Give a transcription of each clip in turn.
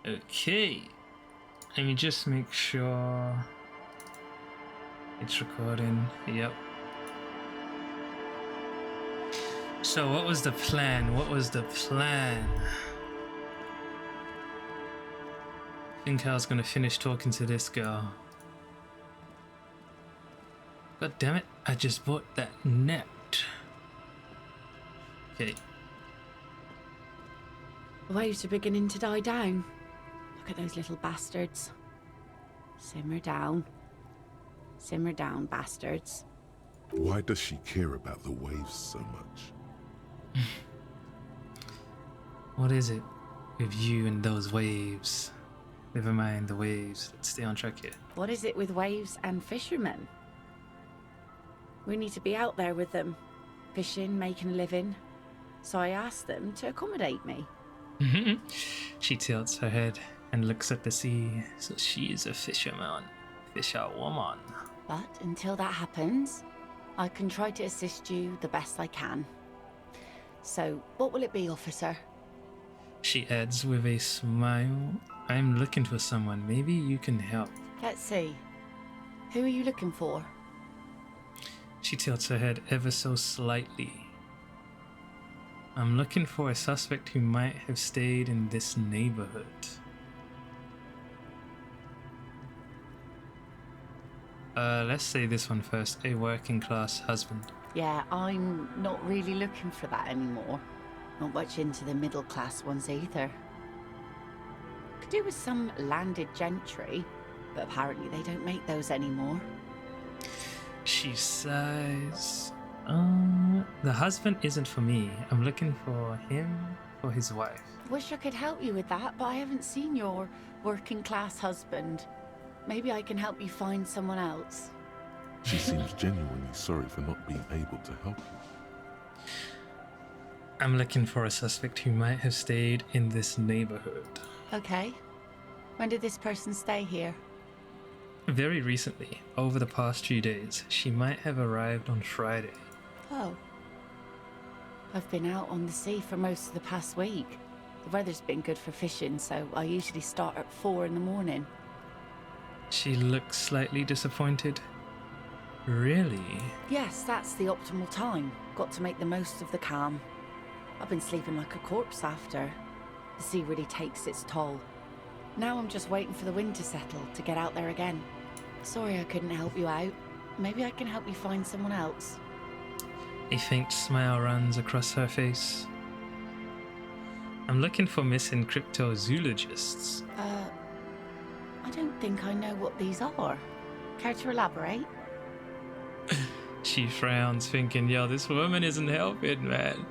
Okay. Let me just make sure it's recording. Yep. So what was the plan? I think I was gonna finish talking to this girl. God damn it, I just bought that net. Okay. The waves are beginning to die down. Look at those little bastards. Simmer down, bastards. Why does she care about the waves so much? What is it with you and those waves? Never mind the waves. Let's stay on track here. What is it with waves and fishermen? We need to be out there with them, fishing, making a living. So I asked them to accommodate me. She tilts her head and looks at the sea. So she is a fisherwoman. But until that happens, I can try to assist you the best I can. So, what will it be, officer? She adds with a smile, I'm looking for someone. Maybe you can help. Let's see. Who are you looking for? She tilts her head ever so slightly. I'm looking for a suspect who might have stayed in this neighborhood. Let's say this one first. A working class husband. Yeah, I'm not really looking for that anymore. Not much into the middle class ones either. Could do with some landed gentry, but apparently they don't make those anymore. She sighs. The husband isn't for me. I'm looking for him or his wife. Wish I could help you with that, but I haven't seen your working class husband. Maybe I can help you find someone else. She seems genuinely sorry for not being able to help you. I'm looking for a suspect who might have stayed in this neighborhood. Okay. When did this person stay here? Very recently, over the past few days. She might have arrived on Friday. Oh. I've been out on the sea for most of the past week. The weather's been good for fishing, so I usually start at 4 in the morning. She looks slightly disappointed. Really? Yes, that's the optimal time. Got to make the most of the calm. I've been sleeping like a corpse after. The sea really takes its toll. Now I'm just waiting for the wind to settle to get out there again. Sorry I couldn't help you out. Maybe I can help you find someone else. A faint smile runs across her face. I'm looking for missing cryptozoologists. I don't think I know what these are. Care to elaborate? She frowns, thinking, yo, this woman isn't helping, man.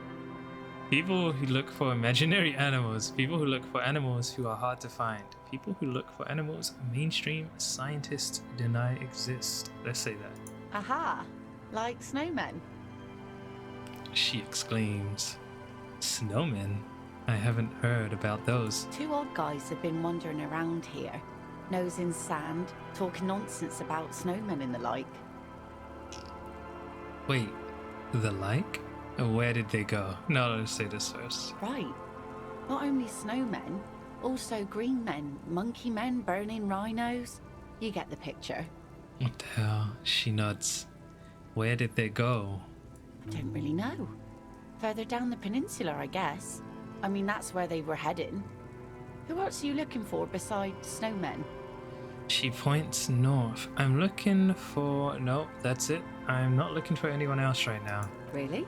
People who look for imaginary animals, people who look for animals who are hard to find, people who look for animals mainstream scientists deny exist. Let's say that. Aha! Like snowmen. She exclaims, snowmen? I haven't heard about those. 2 odd guys have been wandering around here, nose in sand, talking nonsense about snowmen and the like. Wait, the like? Where did they go? No, let's say this first. Right. Not only snowmen, also green men, monkey men burning rhinos. You get the picture. What the hell? She nods. Where did they go? I don't really know. Further down the peninsula, I guess. I mean, that's where they were heading. Who else are you looking for besides snowmen? She points north. I'm looking for... No, that's it. I'm not looking for anyone else right now. Really?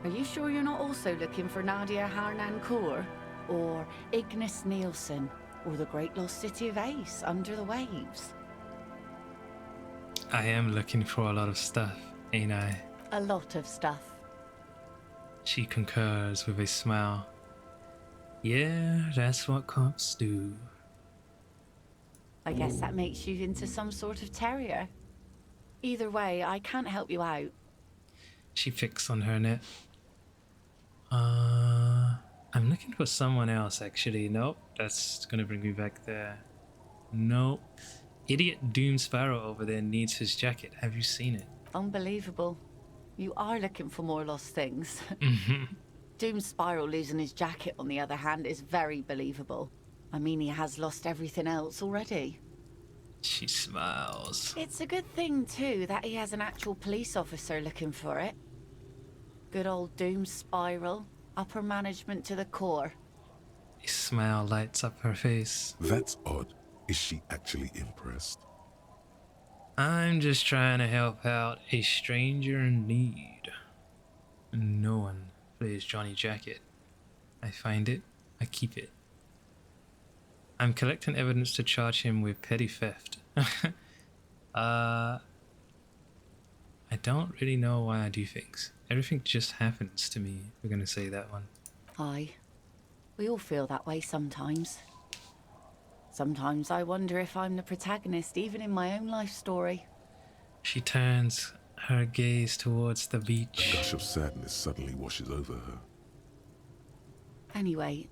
Are you sure you're not also looking for Nadia Harnancourt? Or Ignis Nielsen? Or the great lost city of Ace under the waves? I am looking for a lot of stuff, ain't I? A lot of stuff. She concurs with a smile. Yeah, that's what cops do. I guess that makes you into some sort of terrier. Either way, I can't help you out. She fixes on her net. I'm looking for someone else, actually. Nope, that's gonna bring me back there. Nope. Idiot Doom Sparrow over there needs his jacket. Have you seen it? Unbelievable. You are looking for more lost things. Mm-hmm. Doom Spiral losing his jacket, on the other hand, is very believable. I mean, he has lost everything else already. She smiles. It's a good thing, too, that he has an actual police officer looking for it. Good old doom spiral. Upper management to the core. A smile lights up her face. That's odd. Is she actually impressed? I'm just trying to help out a stranger in need. No one plays Johnny Jacket. I find it, I keep it. I'm collecting evidence to charge him with petty theft. I don't really know why I do things. Everything just happens to me. We're gonna say that one. Aye. We all feel that way sometimes. Sometimes I wonder if I'm the protagonist, even in my own life story. She turns her gaze towards the A beach. gush of sadness suddenly washes over her. Anyway,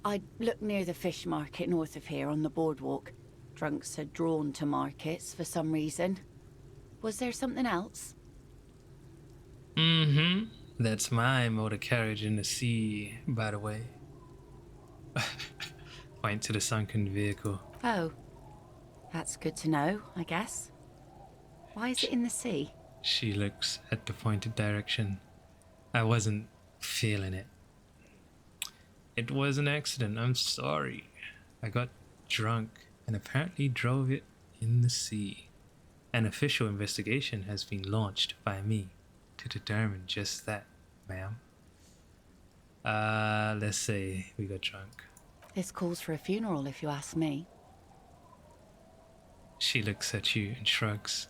I looked near the fish market north of here on the boardwalk. Drunks are drawn to markets for some reason. Was there something else? Mm-hmm. That's my motor carriage in the sea, by the way. Point to the sunken vehicle. Oh, that's good to know, I guess. Why is it in the sea? She looks at the pointed direction. I wasn't feeling it. It was an accident, I'm sorry. I got drunk and apparently drove it in the sea. An official investigation has been launched by me to determine just that, ma'am. Let's say we got drunk. This calls for a funeral, if you ask me. She looks at you and shrugs.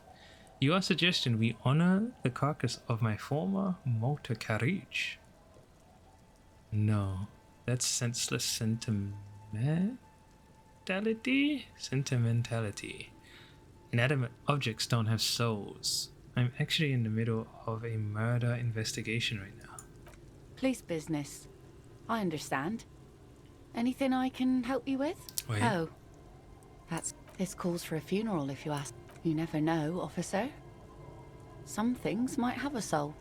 You are suggesting we honor the carcass of my former motor carriage? No, that's senseless sentimentality. Inanimate objects don't have souls. I'm actually in the middle of a murder investigation right now. Police business. I understand. Anything I can help you with? Wait. Oh. This calls for a funeral, if you ask. You never know, officer. Some things might have a soul.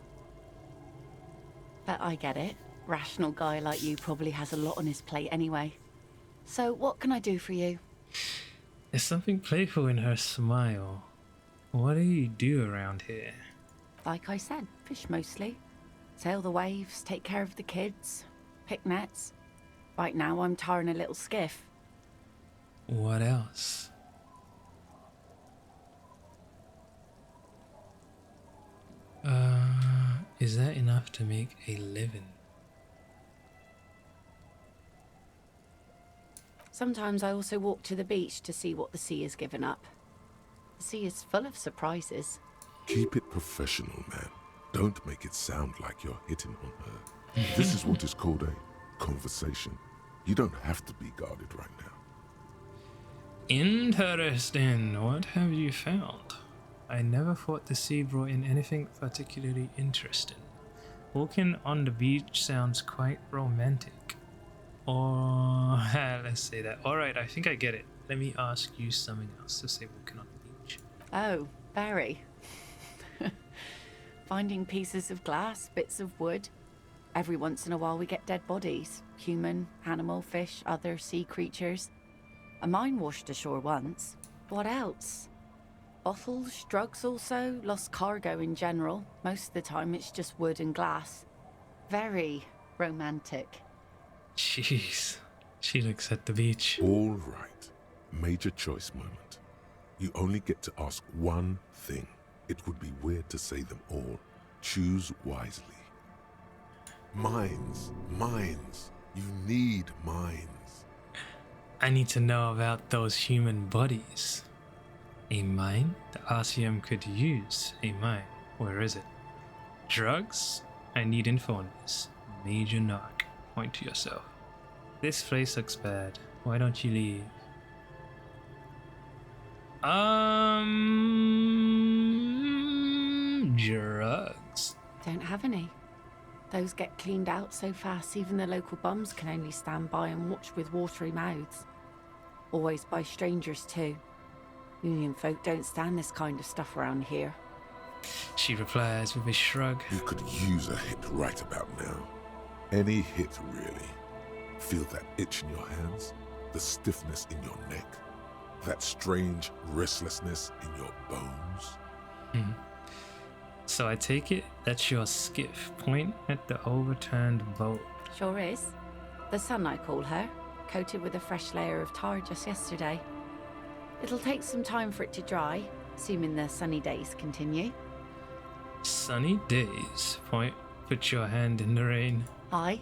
But I get it. Rational guy like you probably has a lot on his plate anyway. So what can I do for you? There's something playful in her smile. What do you do around here? Like I said, fish mostly. Sail the waves, take care of the kids, pick nets. Right now I'm tarring a little skiff. What else? Is that enough to make a living? Sometimes I also walk to the beach to see what the sea has given up. The sea is full of surprises. Keep it professional, man. Don't make it sound like you're hitting on her. This is what is called a conversation. You don't have to be guarded right now. Interesting. What have you found? I never thought the sea brought in anything particularly interesting. Walking on the beach sounds quite romantic. Or, let's say that. Alright, I think I get it. Let me ask you something else to say walking on the beach. Oh, very. Finding pieces of glass, bits of wood. Every once in a while we get dead bodies. Human, animal, fish, other sea creatures. A mine washed ashore once. What else? Bottles, drugs also, lost cargo in general. Most of the time it's just wood and glass. Very romantic. Jeez. She looks at the beach. All right. Major choice moment. You only get to ask one thing. It would be weird to say them all. Choose wisely. Mines. Mines. You need mines. I need to know about those human bodies. A mine? The RCM could use a mine. Where is it? Drugs? I need info on this. Major knock. Point to yourself. This place looks bad. Why don't you leave? Drugs. Don't have any. Those get cleaned out so fast even the local bums can only stand by and watch with watery mouths. Always by strangers too. Union folk don't stand this kind of stuff around here. She replies with a shrug. You could use a hit right about now. Any hit, really. Feel that itch in your hands, the stiffness in your neck, that strange restlessness in your bones? Hmm. So I take it that's your skiff. Point at the overturned boat. Sure is. The sun, I call her, coated with a fresh layer of tar just yesterday. It'll take some time for it to dry, assuming the sunny days continue. Sunny days. Point. Put your hand in the rain. Aye.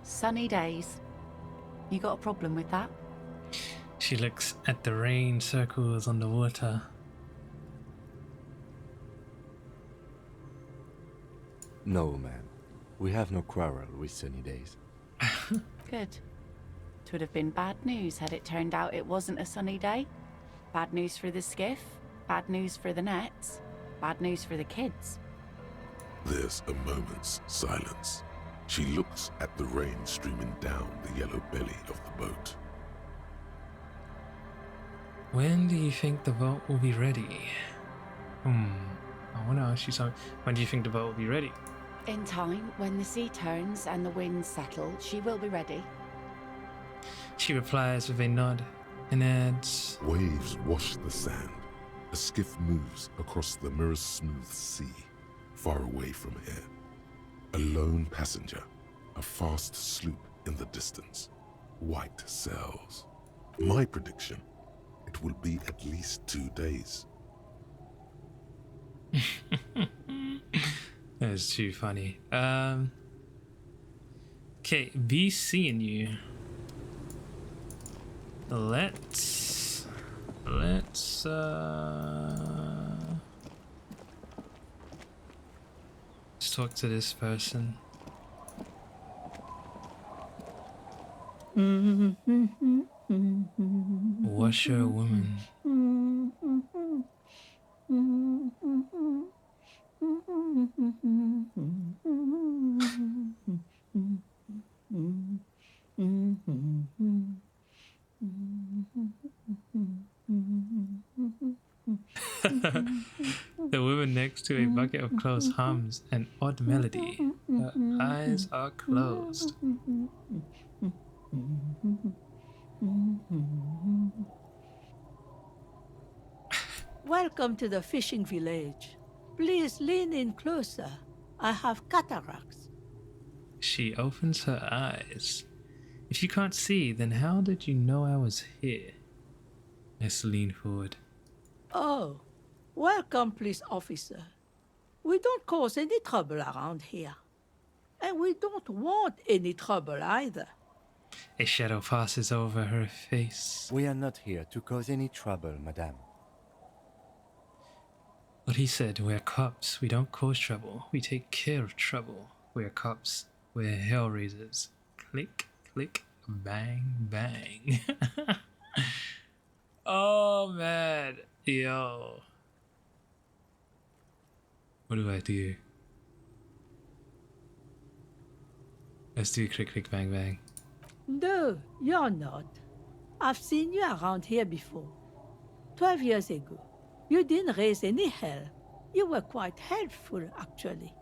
Sunny days. You got a problem with that? She looks at the rain circles on the water. No, ma'am. We have no quarrel with sunny days. Good. It would have been bad news had it turned out it wasn't a sunny day. Bad news for the skiff, bad news for the nets, bad news for the kids. There's a moment's silence. She looks at the rain streaming down the yellow belly of the boat. When do you think the boat will be ready? I want to ask you something. When do you think the boat will be ready? In time, when the sea turns and the winds settle, she will be ready. She replies with a nod and adds, Waves wash the sand. A skiff moves across the mirror-smooth sea, far away from here. A lone passenger, a fast sloop in the distance, white sails. My prediction, it will be at least 2 days. That's too funny. Okay, be seeing you. Let's talk to this person. Washerwoman. The woman next to a bucket of clothes hums an odd melody. Her eyes are closed. Welcome to the fishing village. Please lean in closer. I have cataracts. She opens her eyes. If you can't see, then how did you know I was here? Let's lean forward. Oh, welcome, police officer. We don't cause any trouble around here. And we don't want any trouble either. A shadow passes over her face. We are not here to cause any trouble, madame. What he said, we're cops. We don't cause trouble. We take care of trouble. We're cops. We're hellraisers. Click, click, bang, bang. Oh, man. Yo. What do I do? Let's do click, click, bang, bang. No, you're not. I've seen you around here before. 12 years ago. You didn't raise any hell. You were quite helpful, actually.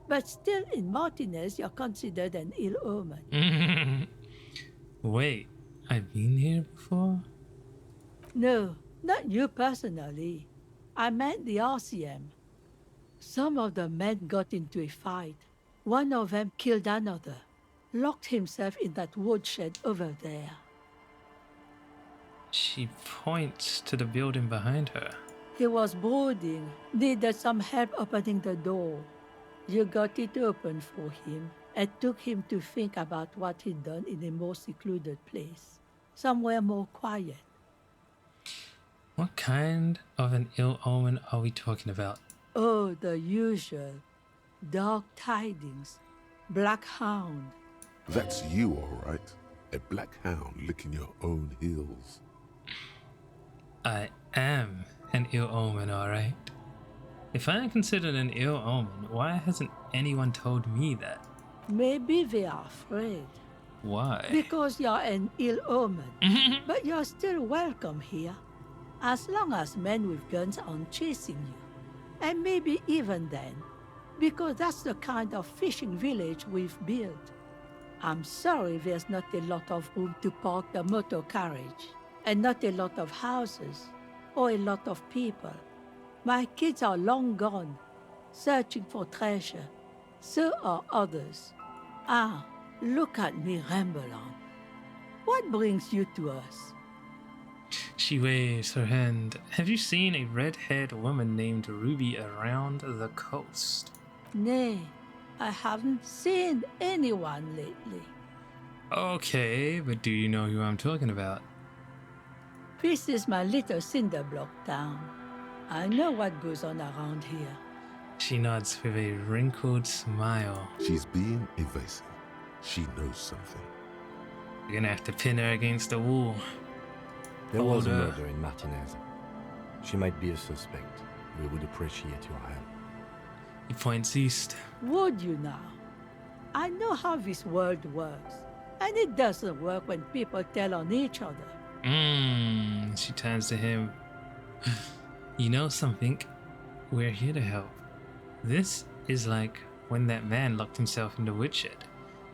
But still, in Martinez, you're considered an ill omen. Wait, I've been here before? No, not you personally. I meant the RCM. Some of the men got into a fight. One of them killed another, locked himself in that woodshed over there. She points to the building behind her. He was brooding, needed some help opening the door. You got it open for him and took him to think about what he'd done in a more secluded place, somewhere more quiet. What kind of an ill omen are we talking about? Oh, the usual. Dark tidings. Black hound. That's you, all right. A black hound licking your own heels. I am an ill omen, alright? If I am considered an ill omen, why hasn't anyone told me that? Maybe they are afraid. Why? Because you're an ill omen. But you're still welcome here. As long as men with guns aren't chasing you. And maybe even then. Because that's the kind of fishing village we've built. I'm sorry there's not a lot of room to park the motor carriage, and not a lot of houses, or a lot of people. My kids are long gone, searching for treasure. So are others. Ah, look at me ramble on. What brings you to us? She waves her hand. Have you seen a red-haired woman named Ruby around the coast? Nay, I haven't seen anyone lately. Okay, but do you know who I'm talking about? This is my little cinder block town. I know what goes on around here. She nods with a wrinkled smile. She's being evasive. She knows something. You're gonna have to pin her against the wall. There was a Hold her. murder in Martinez. She might be a suspect. We would appreciate your help. He points east. Would you now? I know how this world works, and it doesn't work when people tell on each other. She turns to him. You know something? We're here to help. This is like when that man locked himself in the woodshed.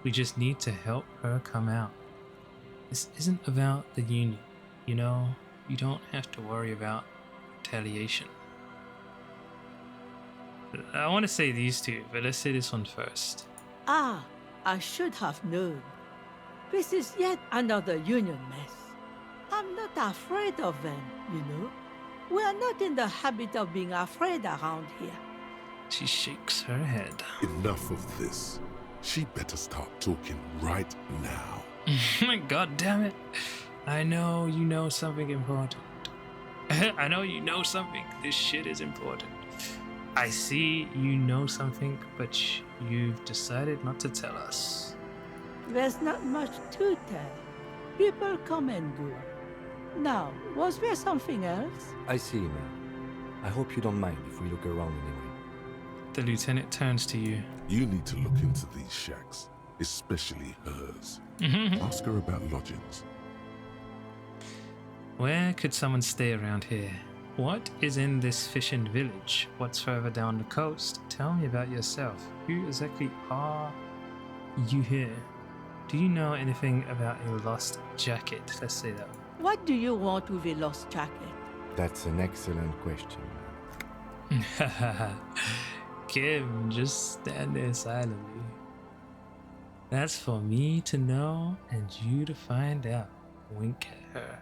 We just need to help her come out. This isn't about the union. You know, you don't have to worry about retaliation. I want to say these two, but let's say this one first. Ah, I should have known. This is yet another union mess. I'm not afraid of them, you know. We are not in the habit of being afraid around here. She shakes her head. Enough of this. She better start talking right now. God damn it. I know you know something important. I know you know something. This shit is important. I see you know something, but you've decided not to tell us. There's not much to tell. People come and go. Now, was there something else? I see, man. I hope you don't mind if we look around anyway. The lieutenant turns to you. You need to look into these shacks, especially hers. Ask her about lodgings. Where could someone stay around here? What is in this fishing village? What's further down the coast? Tell me about yourself. Who exactly are you here? Do you know anything about a lost jacket? Let's say that. What do you want with a lost jacket? That's an excellent question. Kim, just stand there silently. That's for me to know and you to find out. Wink at her.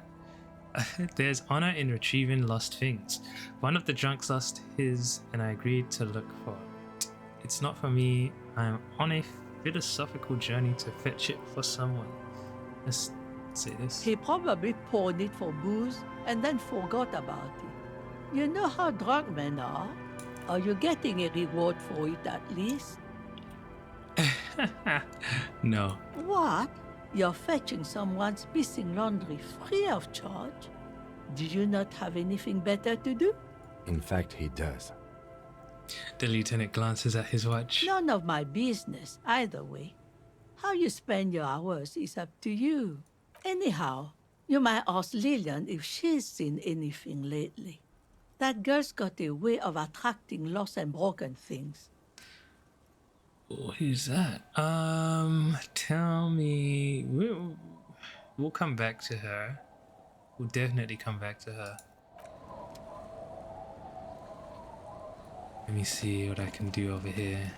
There's honor in retrieving lost things. One of the drunks lost his, and I agreed to look for it. It's not for me. I'm on a philosophical journey to fetch it for someone. Let's say this. He probably poured it for booze and then forgot about it. You know how drunk men are? Are you getting a reward for it at least? No. What? You're fetching someone's missing laundry free of charge? Do you not have anything better to do? In fact, he does. The lieutenant glances at his watch. None of my business, either way. How you spend your hours is up to you. Anyhow, you might ask Lillian if she's seen anything lately. That girl's got a way of attracting lost and broken things. Who's that? Tell me. We'll come back to her. We'll definitely come back to her. Let me see what I can do over here.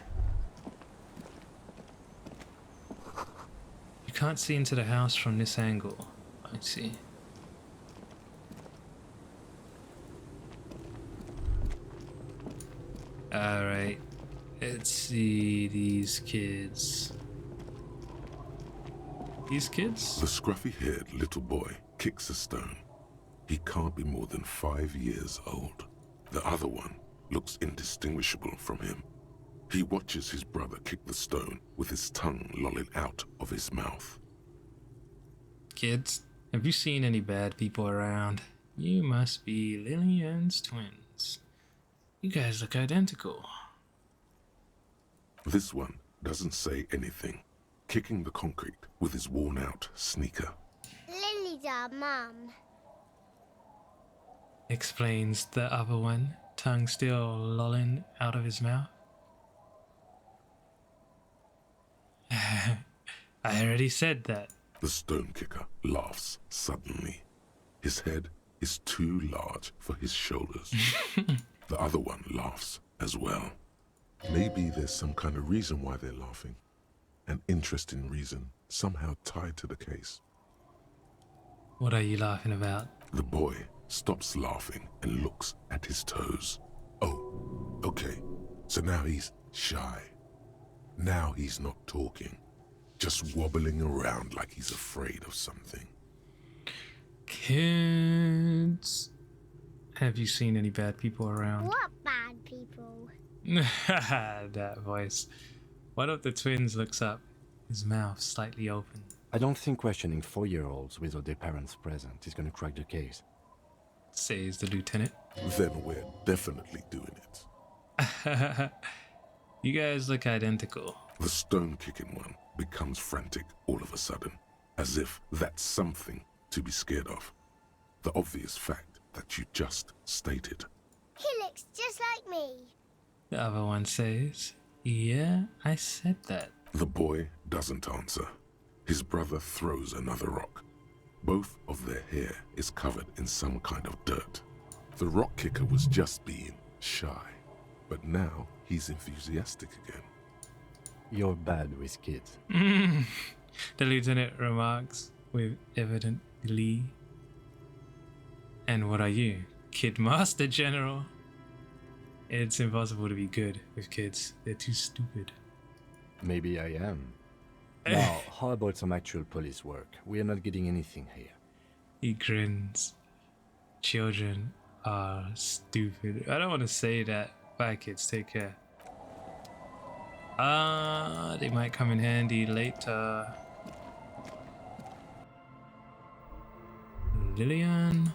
You can't see into the house from this angle. I see. Alright. Let's see these kids. These kids? The scruffy-haired little boy kicks a stone. He can't be more than 5 years old. The other one looks indistinguishable from him. He watches his brother kick the stone with his tongue lolling out of his mouth. Kids, have you seen any bad people around? You must be Lillian's twins. You guys look identical. This one doesn't say anything, kicking the concrete with his worn-out sneaker. Lily's our mum. Explains the other one, tongue still lolling out of his mouth. I already said that. The stone kicker laughs suddenly. His head is too large for his shoulders. The other one laughs as well. Maybe there's some kind of reason why they're laughing. An interesting reason, somehow tied to the case. What are you laughing about? The boy stops laughing and looks at his toes. Oh, okay. So now he's shy. Now he's not talking. Just wobbling around like he's afraid of something. Kids, have you seen any bad people around? What bad people? That voice. One of the twins looks up, his mouth slightly open. I don't think questioning 4-year-olds without their parents present is gonna crack the case. Says the lieutenant. Then we're definitely doing it. You guys look identical. The stone-kicking one becomes frantic all of a sudden, as if that's something to be scared of. The obvious fact that you just stated. He looks just like me. The other one says, yeah, I said that. The boy doesn't answer. His brother throws another rock. Both of their hair is covered in some kind of dirt. The rock kicker was just being shy, but now he's enthusiastic again. You're bad with kids. The lieutenant remarks with evident glee. And what are you, Kid Master General? It's impossible to be good with kids. They're too stupid. Maybe I am. Now, how about some actual police work? We are not getting anything here. He grins. Children are stupid. I don't want to say that. Bye, kids. Take care. They might come in handy later. Lillian.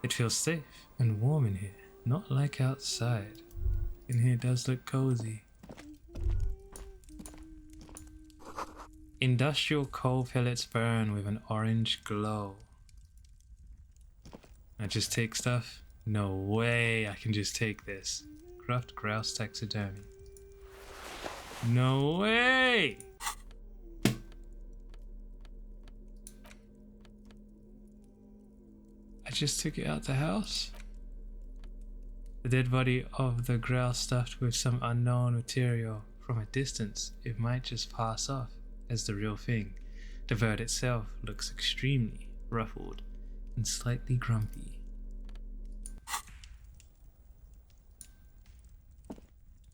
It feels safe and warm in here. Not like outside. In here does look cozy. Industrial coal pellets burn with an orange glow. I just take stuff? No way I can just take this. Craft grouse taxidermy. No way! I just took it out the house? The dead body of the grouse stuffed with some unknown material. From a distance, it might just pass off as the real thing. The bird itself looks extremely ruffled and slightly grumpy.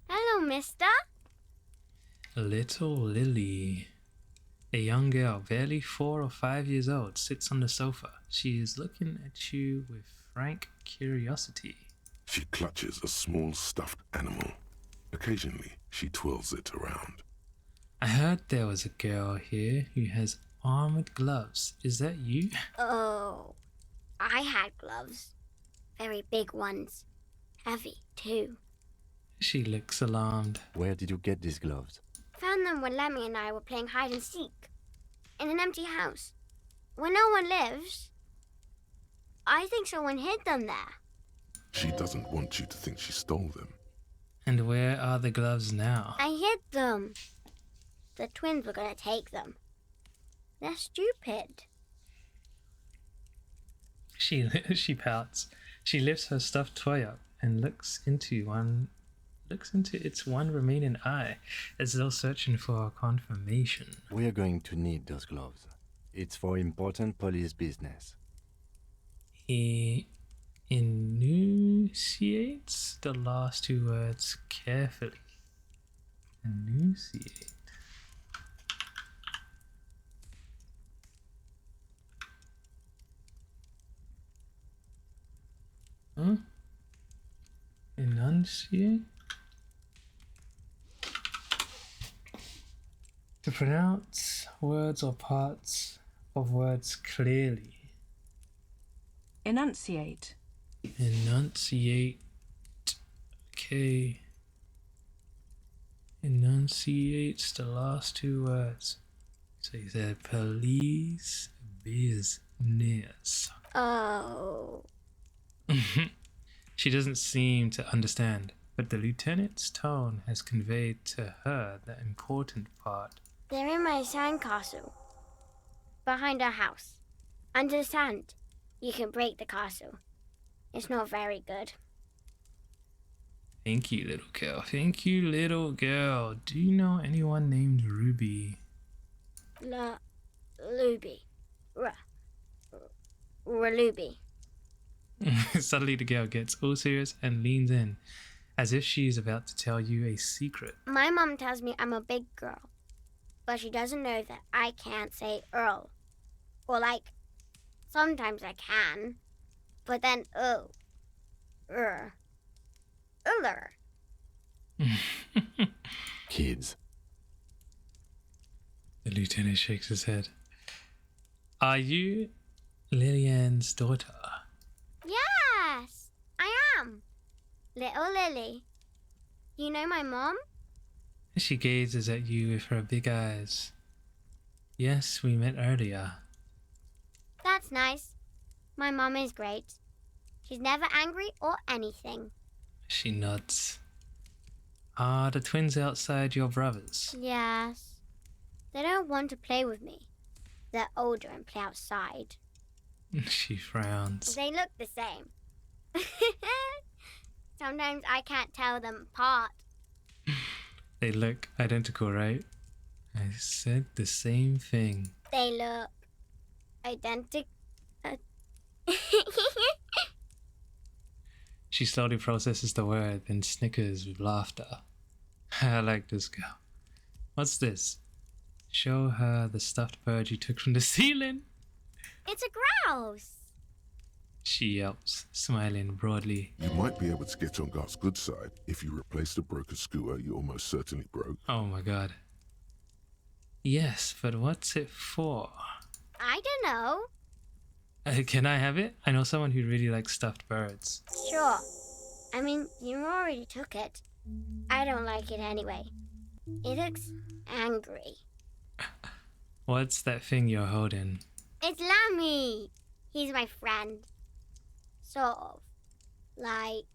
Hello, mister. Little Lily. A young girl, barely 4 or 5 years old, sits on the sofa. She is looking at you with frank curiosity. She clutches a small stuffed animal. Occasionally, she twirls it around. I heard there was a girl here who has armored gloves. Is that you? Oh, I had gloves. Very big ones. Heavy, too. She looks alarmed. Where did you get these gloves? Found them when Lemmy and I were playing hide and seek. In an empty house. Where no one lives. I think someone hid them there. She doesn't want you to think she stole them. And where are the gloves now? I hid them. The twins were gonna take them. They're stupid. She pouts. She lifts her stuffed toy up and looks into its one remaining eye, as though searching for confirmation. We are going to need those gloves. It's for important police business. He enunciates the last 2 words carefully. Enunciate. Huh? Enunciate? To pronounce words or parts of words clearly. Enunciate. Enunciate. Okay. Enunciates the last 2 words. So he said police business. Oh. She doesn't seem to understand, but the lieutenant's tone has conveyed to her the important part. They're in my sandcastle. Behind our house. Under the sand. You can break the castle. It's not very good. Thank you, little girl. Thank you, little girl. Do you know anyone named Ruby? Luby. Raluby. Suddenly the girl gets all serious and leans in, as if she is about to tell you a secret. My mom tells me I'm a big girl, but she doesn't know that I can't say Earl. Or sometimes I can, but then Uller. Kids. The lieutenant shakes his head. Are you Lillian's daughter? Yes, I am. Little Lily. You know my mom? She gazes at you with her big eyes. Yes, we met earlier. That's nice. My mom is great. She's never angry or anything. She nods. Are the twins outside your brothers? Yes. They don't want to play with me. They're older and play outside. She frowns. They look the same. Sometimes I can't tell them apart. They look identical, right? I said the same thing. They look identical. She slowly processes the word, then snickers with laughter. I like this girl. What's this? Show her the stuffed bird you took from the ceiling. It's a grouse. She yelps, smiling broadly. You might be able to get on Gart's good side if you replace the broken scooter you almost certainly broke. Oh my god. Yes, but what's it for? I don't know. Can I have it? I know someone who really likes stuffed birds. Sure. I mean, you already took it. I don't like it anyway. It looks angry. What's that thing you're holding? It's Lammy. He's my friend. Sort of. Like...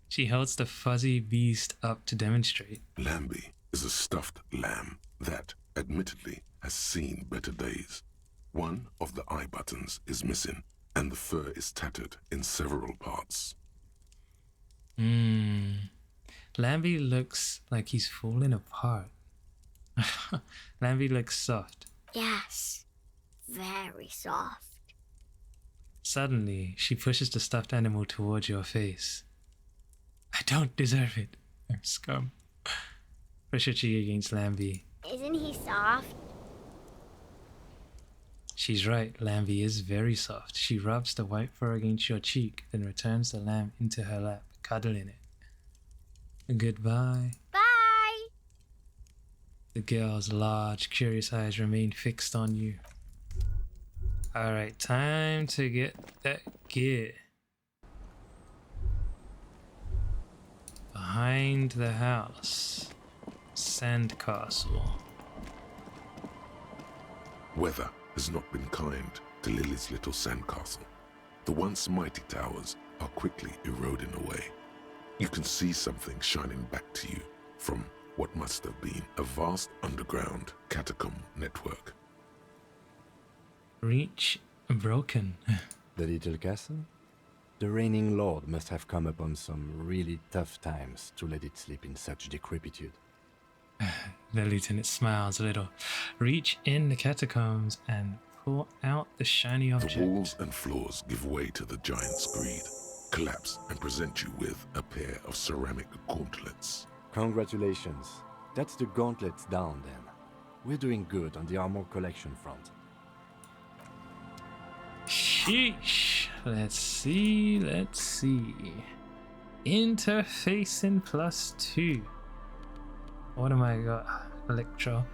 She holds the fuzzy beast up to demonstrate. Lambie is a stuffed lamb that, admittedly, has seen better days. One of the eye buttons is missing, and the fur is tattered in several parts. Lambie looks like he's falling apart. Lambie looks soft. Yes. Very soft. Suddenly, she pushes the stuffed animal towards your face. I don't deserve it. I'm scum. Push her cheek against Lambie. Isn't he soft? She's right, Lambie is very soft. She rubs the white fur against your cheek, then returns the lamb into her lap, cuddling it. Goodbye. Bye! The girl's large, curious eyes remain fixed on you. Alright, time to get that gear. Behind the house. Sandcastle. Weather has not been kind to Lily's little sandcastle. The once mighty towers are quickly eroding away. You can see something shining back to you from what must have been a vast underground catacomb network. Reach broken. The little castle? The reigning lord must have come upon some really tough times to let it sleep in such decrepitude. The lieutenant smiles a little. Reach in the catacombs and pull out the shiny object. The walls and floors give way to the giant's greed, collapse and present you with a pair of ceramic gauntlets. Congratulations. That's the gauntlets down then. We're doing good on the armor collection front. Sheesh. Let's see. Interfacing +2. What am I got? Electro.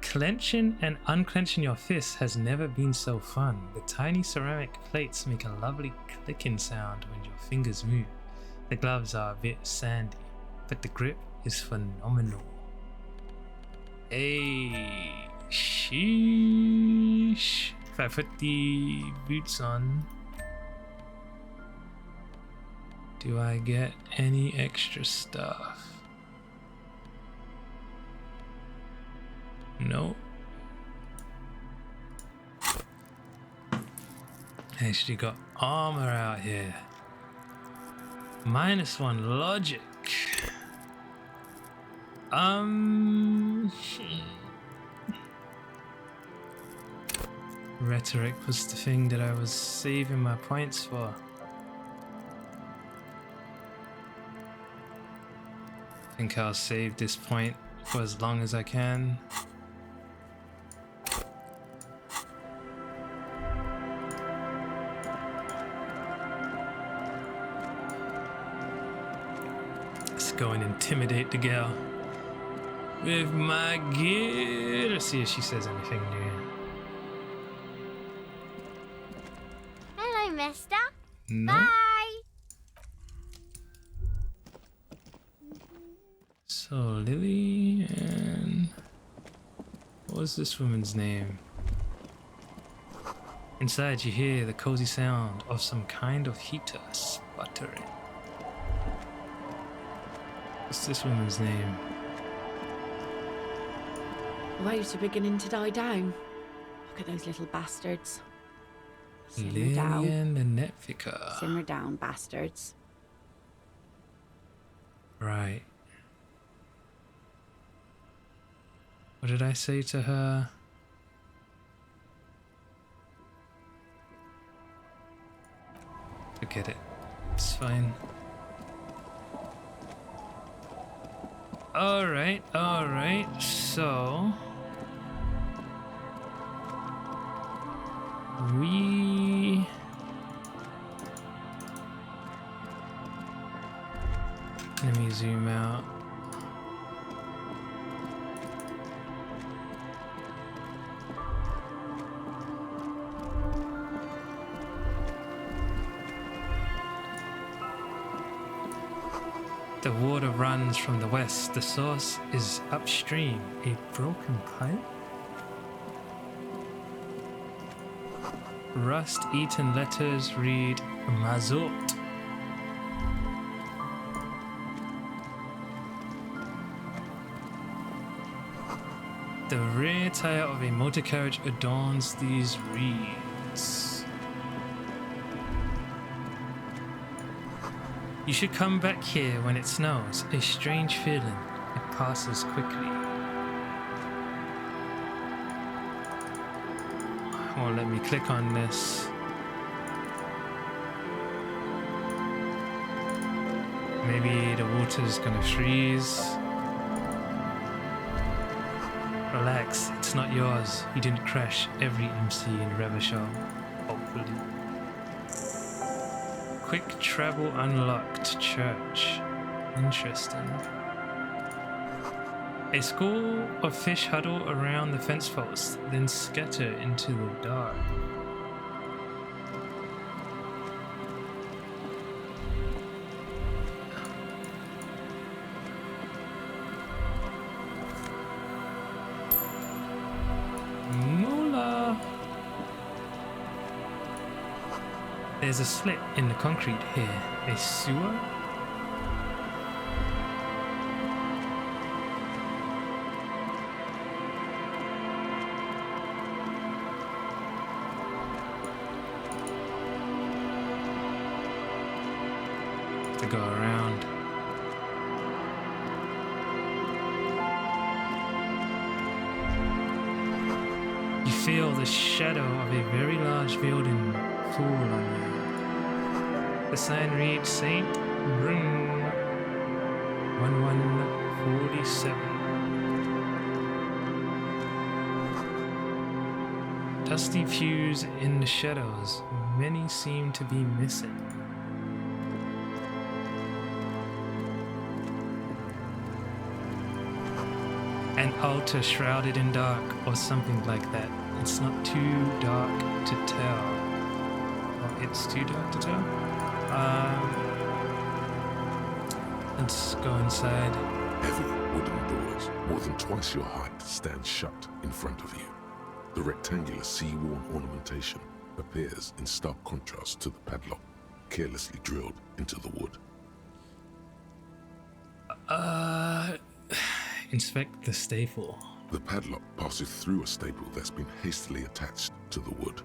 Clenching and unclenching your fists has never been so fun. The tiny ceramic plates make a lovely clicking sound when your fingers move. The gloves are a bit sandy, but the grip is phenomenal. Hey, sheesh. If I put the boots on, do I get any extra stuff? No. Actually got armor out here. -1 logic. Rhetoric was the thing that I was saving my points for. I think I'll save this point for as long as I can. Let's go and intimidate the girl with my gear. Let's see if she says anything new. Hello, mister. No. Bye. So Lily and what was this woman's name? Inside you hear the cozy sound of some kind of heater sputtering. What's this woman's name? The waves are beginning to die down. Look at those little bastards. Simmer Lily down. and the Netvica. Simmer down, bastards. Right. What did I say to her? Forget it. It's fine. Alright, so we let me zoom out. The water runs from the west. The source is upstream. A broken pipe? Rust-eaten letters read Mazot. The rear tire of a motor carriage adorns these reeds. You should come back here when it snows. A strange feeling. It passes quickly. Won't let me click on this. Maybe the water's gonna freeze. Relax, it's not yours. You didn't crash every MC in Revachol. Hopefully. Quick travel unlocked. Church. Interesting. A school of fish huddle around the fence post, then scatter into the dark. Moolah. There's a slit in the concrete here. A sewer? To go around. You feel the shadow of a very large building fall on you. The sign reads St. Brun 1147. Dusty pews in the shadows. Many seem to be missing. An altar shrouded in dark, or something like that. It's not too dark to tell. Or it's too dark to tell? Let's go inside. Heavy wooden doors, more than twice your height, stand shut in front of you. The rectangular sea-worn ornamentation appears in stark contrast to the padlock, carelessly drilled into the wood. Inspect the staple. The padlock passes through a staple that's been hastily attached to the wood.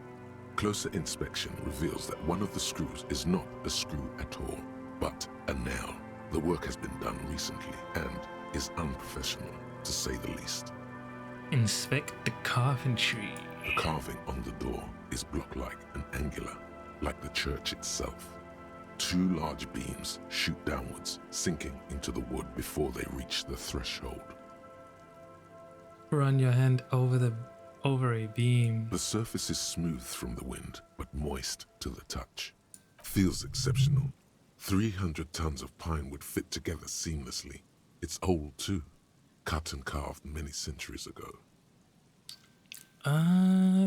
Closer inspection reveals that one of the screws is not a screw at all, but a nail. The work has been done recently and is unprofessional, to say the least. Inspect the carpentry. The carving on the door is block-like and angular, like the church itself. Two large beams shoot downwards, sinking into the wood before they reach the threshold. Run your hand over a beam. The surface is smooth from the wind, but moist to the touch. Feels exceptional. 300 tons of pine would fit together seamlessly. It's old too, cut and carved many centuries ago.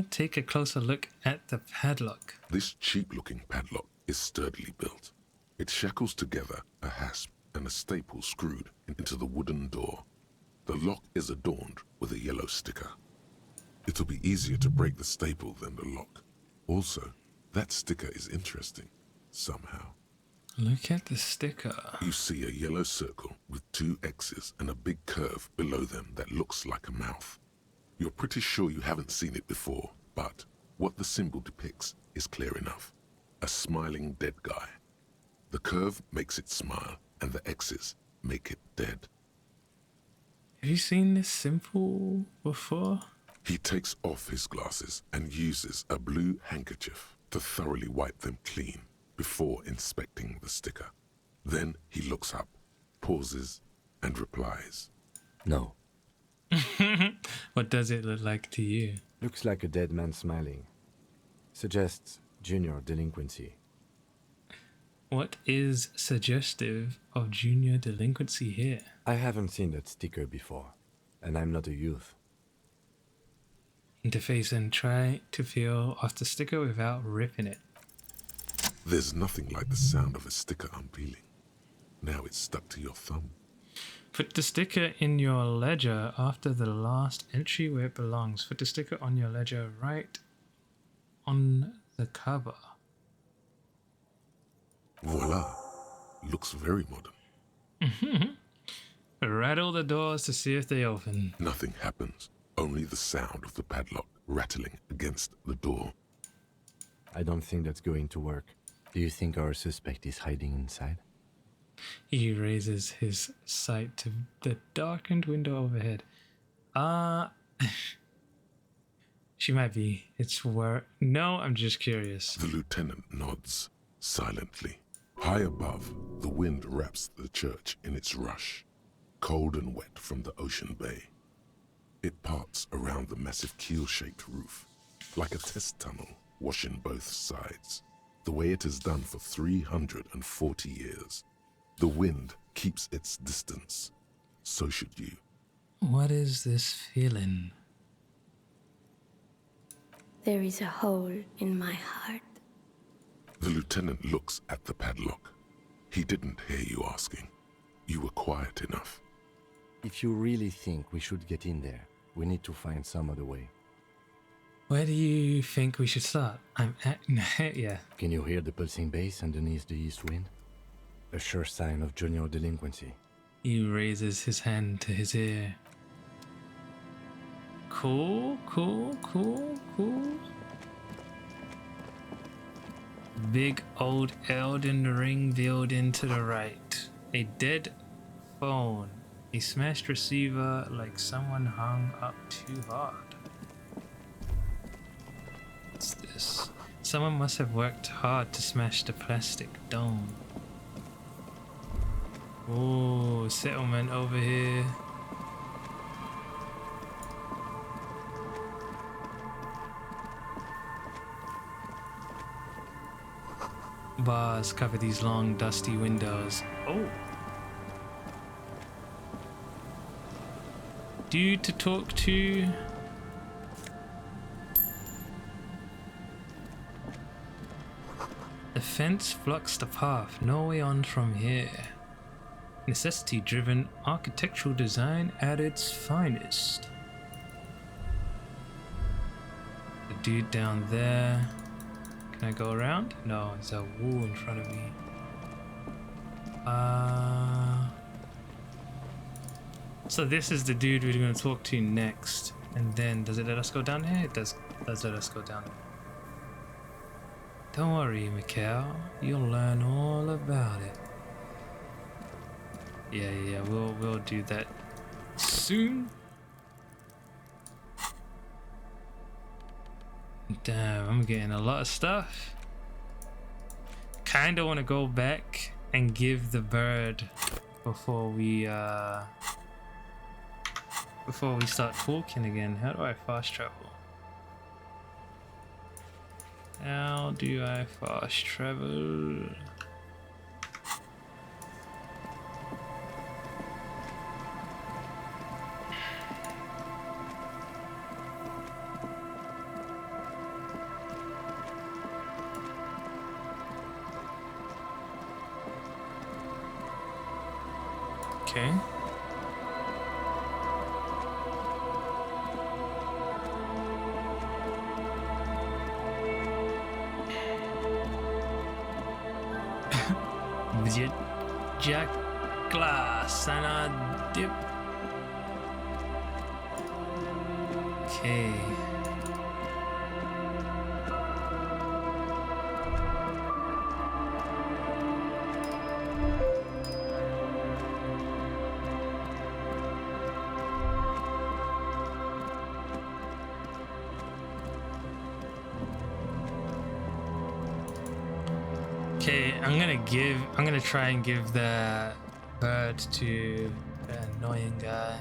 Take a closer look at the padlock. This cheap-looking padlock is sturdily built. It shackles together a hasp and a staple screwed into the wooden door. The lock is adorned with a yellow sticker. It'll be easier to break the staple than the lock. Also, that sticker is interesting, somehow. Look at the sticker. You see a yellow circle with two X's and a big curve below them that looks like a mouth. You're pretty sure you haven't seen it before, but what the symbol depicts is clear enough. A smiling dead guy. The curve makes it smile, and the X's make it dead. Have you seen this symbol before? He takes off his glasses and uses a blue handkerchief to thoroughly wipe them clean before inspecting the sticker. Then he looks up, pauses, and replies. No. What does it look like to you? Looks like a dead man smiling. Suggests junior delinquency. What is suggestive of junior delinquency here? I haven't seen that sticker before, and I'm not a youth. Interface and try to peel off the sticker without ripping it. There's nothing like the sound of a sticker unpeeling. Now it's stuck to your thumb. Put the sticker in your ledger after the last entry where it belongs. Put the sticker on your ledger right on the cover. Voila! Looks very modern. Rattle the doors to see if they open. Nothing happens. Only the sound of the padlock rattling against the door. I don't think that's going to work. Do you think our suspect is hiding inside? He raises his sight to the darkened window overhead. She might be. It's where... No, I'm just curious. The lieutenant nods silently. High above, the wind wraps the church in its rush, cold and wet from the ocean bay. It parts around the massive keel-shaped roof, like a test tunnel, washing both sides, the way it has done for 340 years. The wind keeps its distance. So should you. What is this feeling? There is a hole in my heart. The lieutenant looks at the padlock. He didn't hear you asking. You were quiet enough. If you really think we should get in there, we need to find some other way. Where do you think we should start? I'm at... yeah. Can you hear the pulsing bass underneath the east wind? A sure sign of junior delinquency. He raises his hand to his ear. Cool. Big old Elden Ring building to the right. A dead phone. A smashed receiver like someone hung up too hard. What's this? Someone must have worked hard to smash the plastic dome. Oh, settlement over here. Bars cover these long, dusty windows. Oh. Dude to talk to. The fence blocks the path. No way on from here. Necessity-driven architectural design at its finest. The dude down there. Can I go around? No, there's a wall in front of me. So this is the dude we're gonna talk to next. And then does it let us go down here? It does let us go down there. Don't worry, Mikhail. You'll learn all about it. Yeah, we'll do that soon. Damn, I'm getting a lot of stuff. Kinda wanna go back and give the bird before we start talking again. How do I fast travel? How do I fast travel? Okay. Jack glass and a dip. Okay. Okay, I'm gonna try and give the bird to the annoying guy.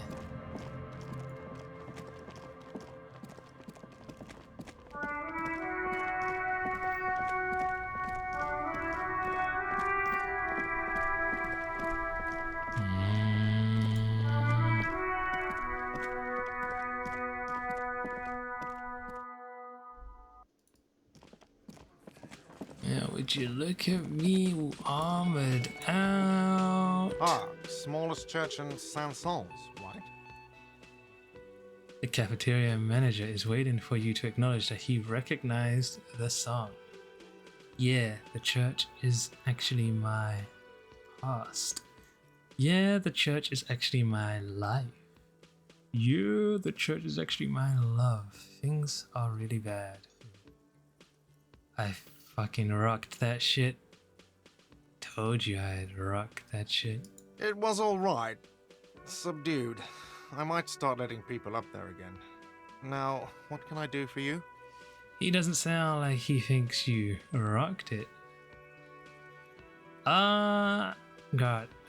Yeah, would you look at me armored out? Ah, smallest church in Saint-Saëns, right? The cafeteria manager is waiting for you to acknowledge that he recognized the song. Yeah, the church is actually my past. Yeah, the church is actually my life. Yeah, the church is actually my love. Things are really bad. I fucking rocked that shit. Told you I'd rock that shit. It was alright. Subdued. I might start letting people up there again. Now, what can I do for you? He doesn't sound like he thinks you rocked it. God,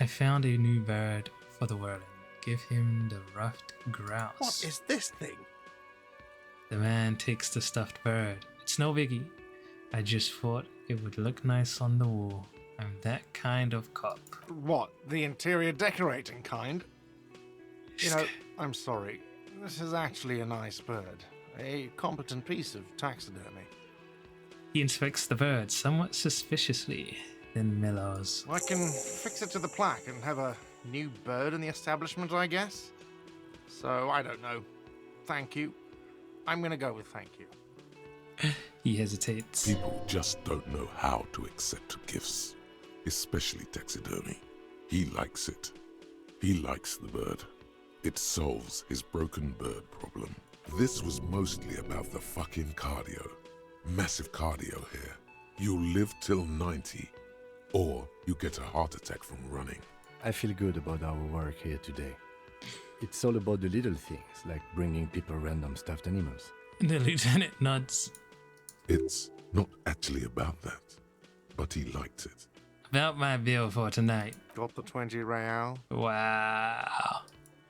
I found a new bird for the whirling. Give him the ruffed grouse. What is this thing? The man takes the stuffed bird. It's no biggie. I just thought it would look nice on the wall. I'm that kind of cop. What, the interior decorating kind? You know, I'm sorry. This is actually a nice bird. A competent piece of taxidermy. He inspects the bird somewhat suspiciously, then mellows. I can fix it to the plaque and have a new bird in the establishment, I guess. So, I don't know. Thank you. I'm gonna go with thank you. He hesitates. People just don't know how to accept gifts, especially taxidermy. He likes it. He likes the bird. It solves his broken bird problem. This was mostly about the fucking cardio. Massive cardio here. You'll live till 90, or you get a heart attack from running. I feel good about our work here today. It's all about the little things, like bringing people random stuffed animals. The lieutenant nods. It's not actually about that, but he liked it. About my bill for tonight. Got the 20 real? Wow.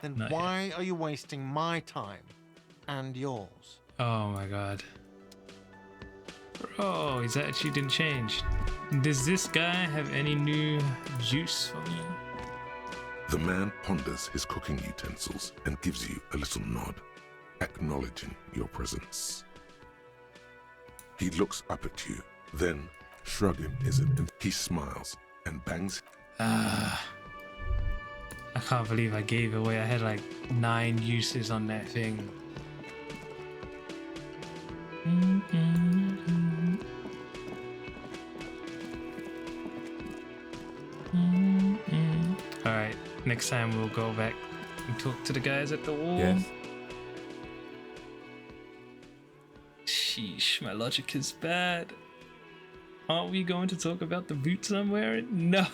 Then Not why are you wasting my time and yours? Oh my god. Bro, his attitude didn't change. Does this guy have any new juice for me? The man ponders his cooking utensils and gives you a little nod, acknowledging your presence. He looks up at you, then shrugging and he smiles and bangs. I can't believe I gave away. I had like 9 uses on that thing. Alright, next time we'll go back and talk to the guys at the wall. Yes. Sheesh, my logic is bad. Aren't we going to talk about the boots I'm wearing? No.